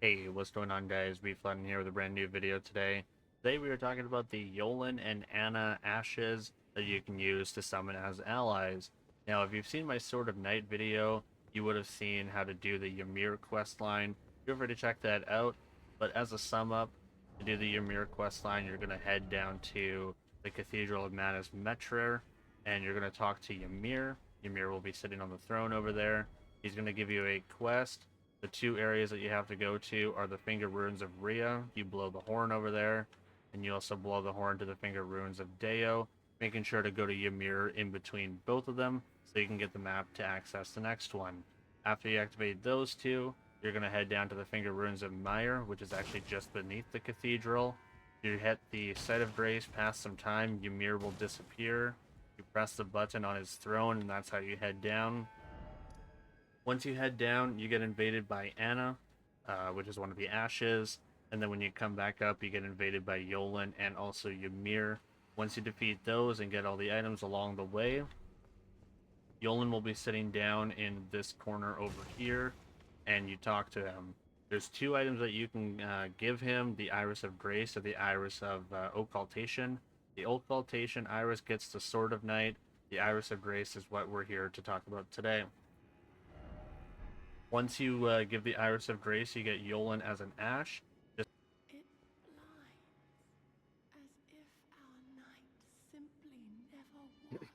Hey, what's going on, guys? Bflattened here with a brand new video today. Today we are talking about the Jolan and Anna ashes that you can use to summon as allies. Now, if you've seen my Sword of Night video, you would have seen how to do the Ymir questline. Feel free to check that out. But as a sum up, to do the Ymir questline, you're going to head down to the Cathedral of Manus Metrer, and you're going to talk to Ymir. Ymir will be sitting on the throne over there. He's going to give you a quest. The two areas that you have to go to are the Finger Ruins of Rhea. You blow the horn over there, and you also blow the horn to the Finger Ruins of Deo, making sure to go to Ymir in between both of them so you can get the map to access the next one. After you activate those two, you're going to head down to the Finger Ruins of Ymir, which is actually just beneath the cathedral. You hit the Site of Grace, pass some time, Ymir will disappear. You press the button on his throne, and that's how you head down. Once you head down, you get invaded by Anna, which is one of the ashes, and then when you come back up, you get invaded by Jolan and also Ymir. Once you defeat those and get all the items along the way, Jolan will be sitting down in this corner over here, and you talk to him. There's two items that you can give him, the Iris of Grace or the Iris of Occultation. The Occultation Iris gets the Sword of Night. The Iris of Grace is what we're here to talk about today. Once you give the Iris of Grace, you get Jolan as an Ash. It blinds, as if our night simply never was.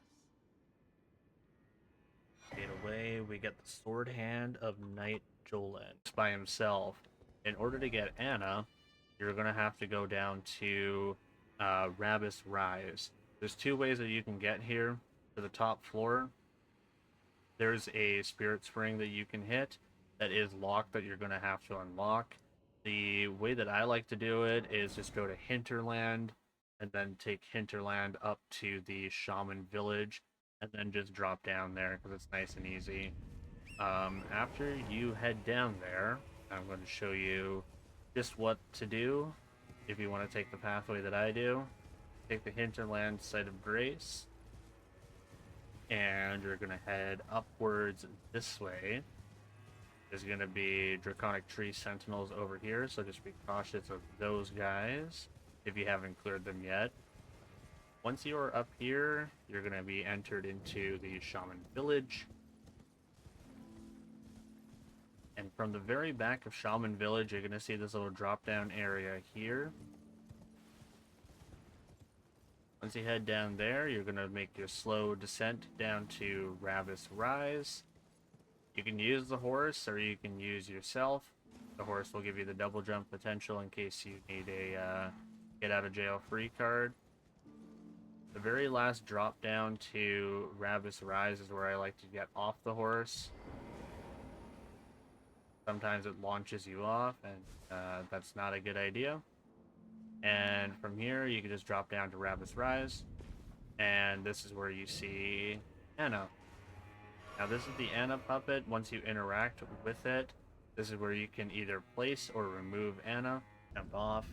Fade away, we get the Sword Hand of Knight Jolan by himself. In order to get Anna, you're going to have to go down to Rabus Rise. There's two ways that you can get here. To the top floor, there's a Spirit Spring that you can hit that is locked that you're going to have to unlock. The way that I like to do it is just go to Hinterland and then take Hinterland up to the Shaman Village and then just drop down there because it's nice and easy. After you head down there, I'm going to show you just what to do if you want to take the pathway that I do. Take the Hinterland Site of Grace, and you're going to head upwards this way. There's going to be Draconic Tree Sentinels over here, so just be cautious of those guys if you haven't cleared them yet. Once you are up here, you're going to be entered into the Shaman Village. And from the very back of Shaman Village, you're going to see this little drop-down area here. Once you head down there, you're going to make your slow descent down to Rabus Rise. You can use the horse, or you can use yourself. The horse will give you the double jump potential in case you need a get out of jail free card. The very last drop down to Rabus Rise is where I like to get off the horse. Sometimes it launches you off, and that's not a good idea. And from here, you can just drop down to Rabus Rise, and this is where you see Anna. Now this is the Anna puppet. Once you interact with it, this is where you can either place or remove Anna. Jump off,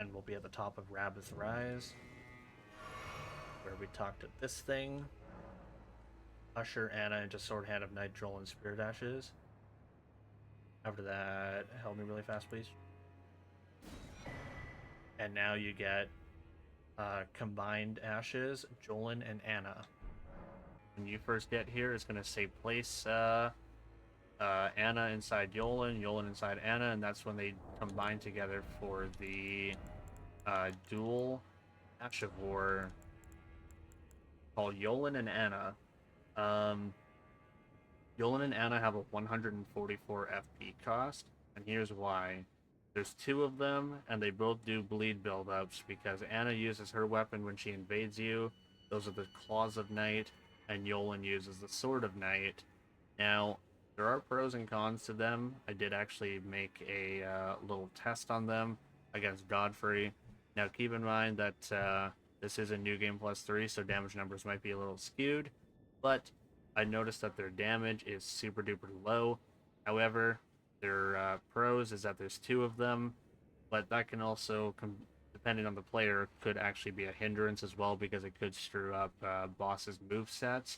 and we'll be at the top of Rabus Rise, where we talk to this thing. Usher Anna into Sword Hand of Night Jolan Spirit Ashes. After that, help me really fast, please. And now you get combined ashes, Jolan and Anna. When you first get here, it's going to say place Anna inside Jolan, Jolan inside Anna, and that's when they combine together for the dual Ash of War called Jolan and Anna. Jolan and Anna have a 144 FP cost, and here's why. There's two of them, and they both do bleed buildups because Anna uses her weapon when she invades you. Those are the Claws of Night, and Jolan uses the Sword of Night. Now, there are pros and cons to them. I did actually make a little test on them against Godfrey. Now, keep in mind that this is a New Game Plus 3, so damage numbers might be a little skewed, but I noticed that their damage is super duper low. However, their pros is that there's two of them, but that can also, depending on the player, could actually be a hindrance as well because it could screw up bosses' movesets,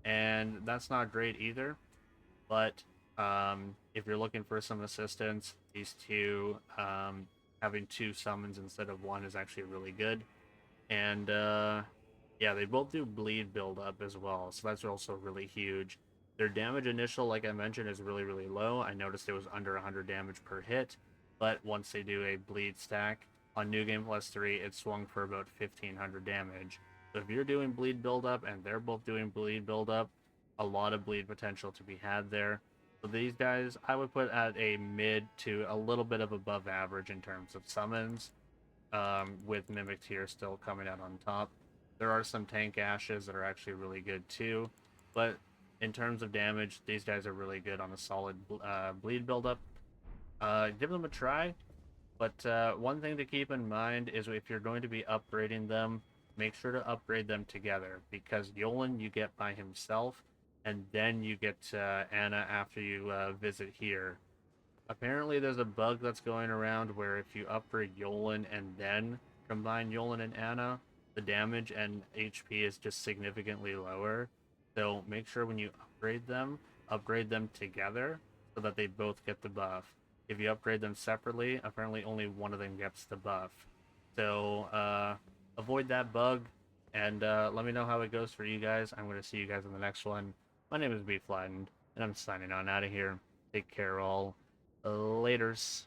and that's not great either. But If you're looking for some assistance, these two, having two summons instead of one is actually really good. And yeah, they both do bleed build up as well, so that's also really huge. Their damage initial, like I mentioned, is really, really low. I noticed it was under 100 damage per hit, but once they do a bleed stack, on New Game Plus 3, it swung for about 1500 damage. So if you're doing bleed build up and they're both doing bleed build up, a lot of bleed potential to be had there. So these guys, I would put at a mid to a little bit of above average in terms of summons, with Mimic Tier still coming out on top. There are some tank ashes that are actually really good too, but in terms of damage, these guys are really good on a solid bleed buildup. Give them a try, but one thing to keep in mind is if you're going to be upgrading them, make sure to upgrade them together, because Jolan you get by himself, and then you get Anna after you visit here. Apparently, there's a bug that's going around where if you upgrade Jolan and then combine Jolan and Anna, the damage and HP is just significantly lower. So make sure when you upgrade them together so that they both get the buff. If you upgrade them separately, apparently only one of them gets the buff. So avoid that bug, and let me know how it goes for you guys. I'm going to see you guys in the next one. My name is Bflattened, and I'm signing on out of here. Take care, all. Laters.